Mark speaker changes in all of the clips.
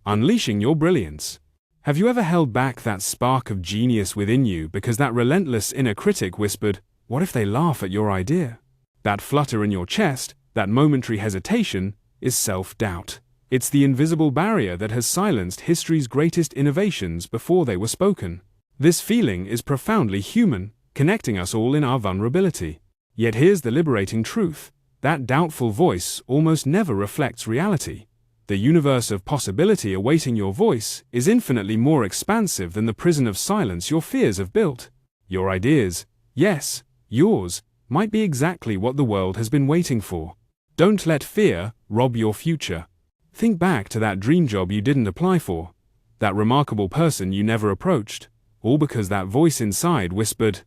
Speaker 1: unleashing your brilliance. Have you ever held back that spark of genius within you because that relentless inner critic whispered, "What if they laugh at your idea?" That flutter in your chest, that momentary hesitation, is self-doubt. It's the invisible barrier that has silenced history's greatest innovations before they were spoken. This feeling is profoundly human, connecting us all in our vulnerability. Yet here's the liberating truth: that doubtful voice almost never reflects reality. The universe of possibility awaiting your voice is infinitely more expansive than the prison of silence your fears have built. Your ideas, yes, yours, might be exactly what the world has been waiting for. Don't let fear rob your future. Think back to that dream job you didn't apply for, that remarkable person you never approached, all because that voice inside whispered,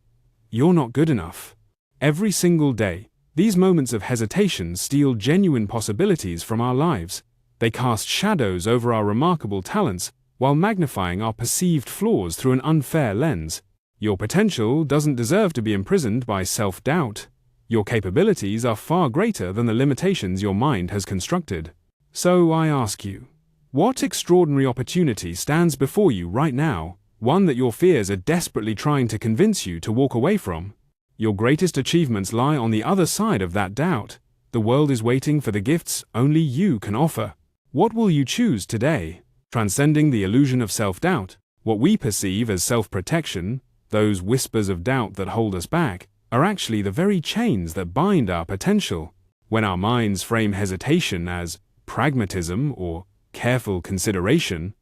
Speaker 1: "You're not good enough." Every single day, these moments of hesitation steal genuine possibilities from our lives. They cast shadows over our remarkable talents while magnifying our perceived flaws through an unfair lens. Your potential doesn't deserve to be imprisoned by self-doubt. Your capabilities are far greater than the limitations your mind has constructed. So I ask you, what extraordinary opportunity stands before you right now, one that your fears are desperately trying to convince you to walk away from? Your greatest achievements lie on the other side of that doubt. The world is waiting for the gifts only you can offer. What will you choose today? Transcending the illusion of self-doubt, what we perceive as self-protection, those whispers of doubt that hold us back, are actually the very chains that bind our potential. When our minds frame hesitation as pragmatism or careful consideration,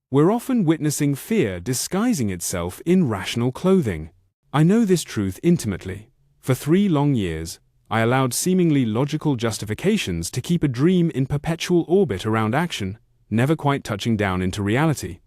Speaker 1: we're often witnessing fear disguising itself in rational clothing. I know this truth intimately. For 3 long years, I allowed seemingly logical justifications to keep a dream in perpetual orbit around action, never quite touching down into reality.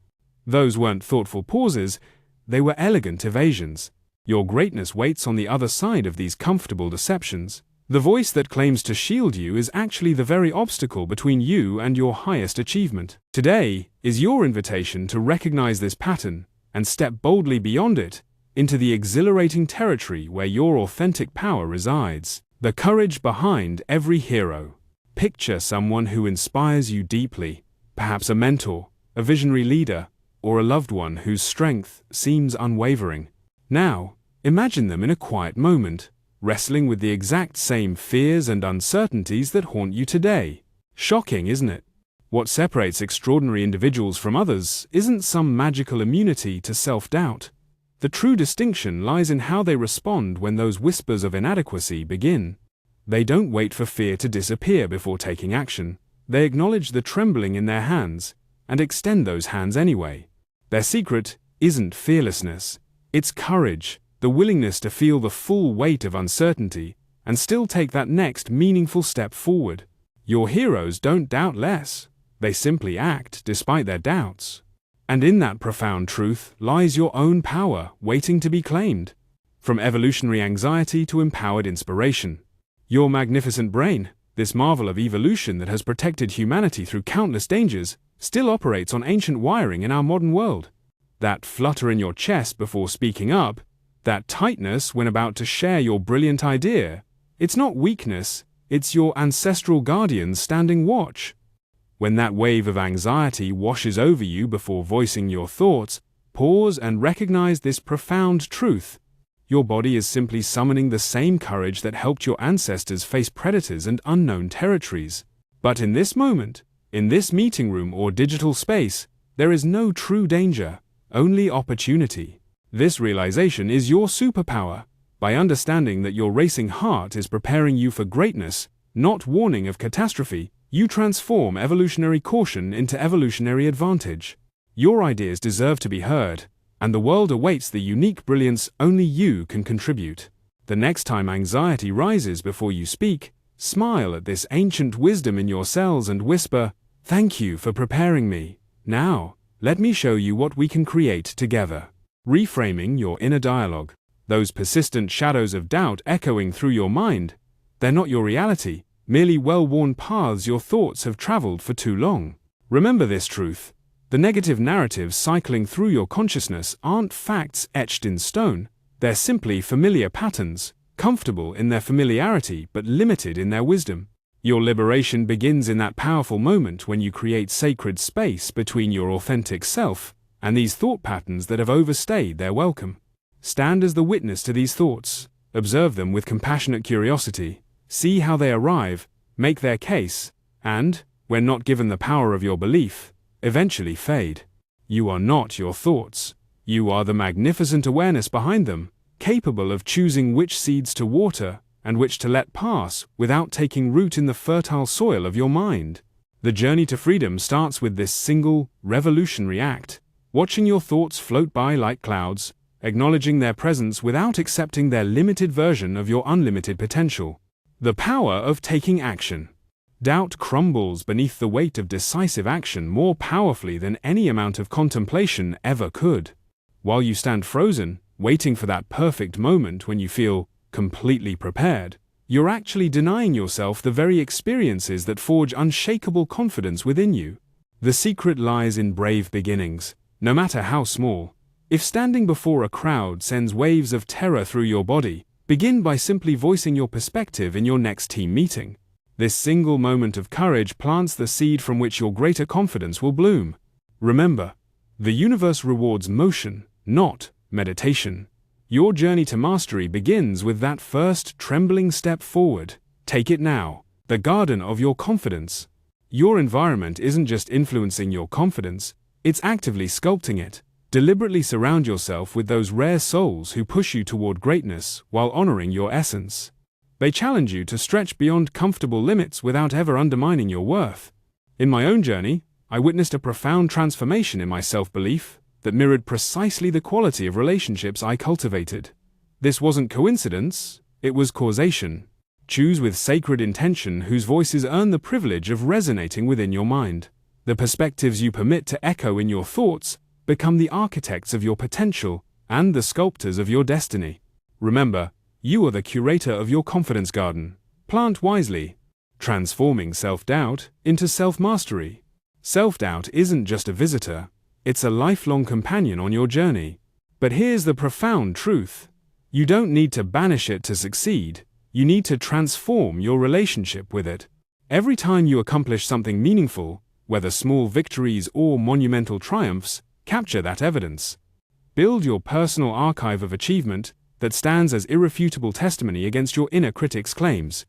Speaker 1: Those weren't thoughtful pauses, they were elegant evasions. Your greatness waits on the other side of these comfortable deceptions. The voice that claims to shield you is actually the very obstacle between you and your highest achievement. Today is your invitation to recognize this pattern and step boldly beyond it into the exhilarating territory where your authentic power resides. The courage behind every hero. Picture someone who inspires you deeply, perhaps a mentor, a visionary leader, or a loved one whose strength seems unwavering. Now, imagine them in a quiet moment, wrestling with the exact same fears and uncertainties that haunt you today. Shocking, isn't it? What separates extraordinary individuals from others isn't some magical immunity to self-doubt. The true distinction lies in how they respond when those whispers of inadequacy begin. They don't wait for fear to disappear before taking action. They acknowledge the trembling in their hands and extend those hands anyway. Their secret isn't fearlessness, it's courage, the willingness to feel the full weight of uncertainty and still take that next meaningful step forward. Your heroes don't doubt less, they simply act despite their doubts. And in that profound truth lies your own power waiting to be claimed. From evolutionary anxiety to empowered inspiration. Your magnificent brain, this marvel of evolution that has protected humanity through countless dangers, still operates on ancient wiring in our modern world. That flutter in your chest before speaking up, that tightness when about to share your brilliant idea, it's not weakness, it's your ancestral guardians standing watch. When that wave of anxiety washes over you before voicing your thoughts, pause and recognize this profound truth. Your body is simply summoning the same courage that helped your ancestors face predators and unknown territories. But in this moment, in this meeting room or digital space, there is no true danger, only opportunity. This realization is your superpower. By understanding that your racing heart is preparing you for greatness, not warning of catastrophe, you transform evolutionary caution into evolutionary advantage. Your ideas deserve to be heard, and the world awaits the unique brilliance only you can contribute. The next time anxiety rises before you speak, smile at this ancient wisdom in your cells and whisper, "Thank you for preparing me. Now, let me show you what we can create together." Reframing your inner dialogue. Those persistent shadows of doubt echoing through your mind, they're not your reality, merely well-worn paths your thoughts have traveled for too long. Remember this truth. The negative narratives cycling through your consciousness aren't facts etched in stone, they're simply familiar patterns, comfortable in their familiarity but limited in their wisdom. Your liberation begins in that powerful moment when you create sacred space between your authentic self and these thought patterns that have overstayed their welcome. Stand as the witness to these thoughts, observe them with compassionate curiosity, see how they arrive, make their case, and, when not given the power of your belief, eventually fade. You are not your thoughts. You are the magnificent awareness behind them, capable of choosing which seeds to water and which to let pass without taking root in the fertile soil of your mind. The journey to freedom starts with this single, revolutionary act, watching your thoughts float by like clouds, acknowledging their presence without accepting their limited version of your unlimited potential. The power of taking action. Doubt crumbles beneath the weight of decisive action more powerfully than any amount of contemplation ever could. While you stand frozen, waiting for that perfect moment when you feel completely prepared, you're actually denying yourself the very experiences that forge unshakable confidence within you. The secret lies in brave beginnings, no matter how small. If standing before a crowd sends waves of terror through your body, begin by simply voicing your perspective in your next team meeting. This single moment of courage plants the seed from which your greater confidence will bloom. Remember, the universe rewards motion, not meditation. Your journey to mastery begins with that first trembling step forward. Take it now, the garden of your confidence. Your environment isn't just influencing your confidence, it's actively sculpting it. Deliberately surround yourself with those rare souls who push you toward greatness while honoring your essence. They challenge you to stretch beyond comfortable limits without ever undermining your worth. In my own journey, I witnessed a profound transformation in my self-belief that mirrored precisely the quality of relationships I cultivated. This wasn't coincidence, it was causation. Choose with sacred intention whose voices earn the privilege of resonating within your mind. The perspectives you permit to echo in your thoughts become the architects of your potential and the sculptors of your destiny. Remember, you are the curator of your confidence garden. Plant wisely, transforming self-doubt into self-mastery. Self-doubt isn't just a visitor, it's a lifelong companion on your journey. But here's the profound truth. You don't need to banish it to succeed, you need to transform your relationship with it. Every time you accomplish something meaningful, whether small victories or monumental triumphs, capture that evidence. Build your personal archive of achievement that stands as irrefutable testimony against your inner critic's claims.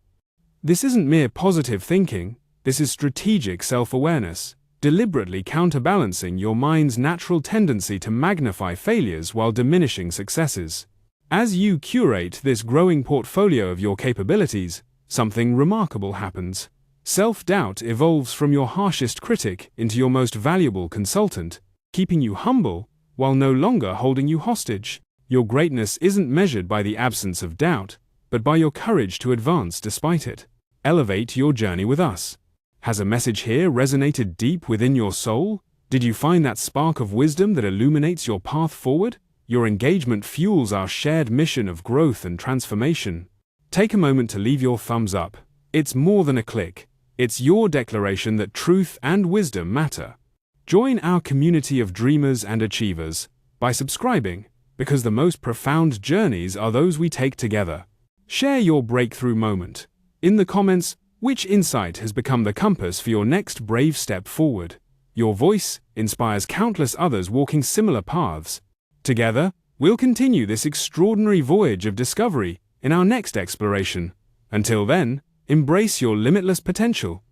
Speaker 1: This isn't mere positive thinking, this is strategic self-awareness, deliberately counterbalancing your mind's natural tendency to magnify failures while diminishing successes. As you curate this growing portfolio of your capabilities, something remarkable happens. Self-doubt evolves from your harshest critic into your most valuable consultant, keeping you humble while no longer holding you hostage. Your greatness isn't measured by the absence of doubt, but by your courage to advance despite it. Elevate your journey with us. Has a message here resonated deep within your soul? Did you find that spark of wisdom that illuminates your path forward? Your engagement fuels our shared mission of growth and transformation. Take a moment to leave your thumbs up. It's more than a click. It's your declaration that truth and wisdom matter. Join our community of dreamers and achievers by subscribing, because the most profound journeys are those we take together. Share your breakthrough moment. In the comments, which insight has become the compass for your next brave step forward? Your voice inspires countless others walking similar paths. Together, we'll continue this extraordinary voyage of discovery in our next exploration. Until then, embrace your limitless potential.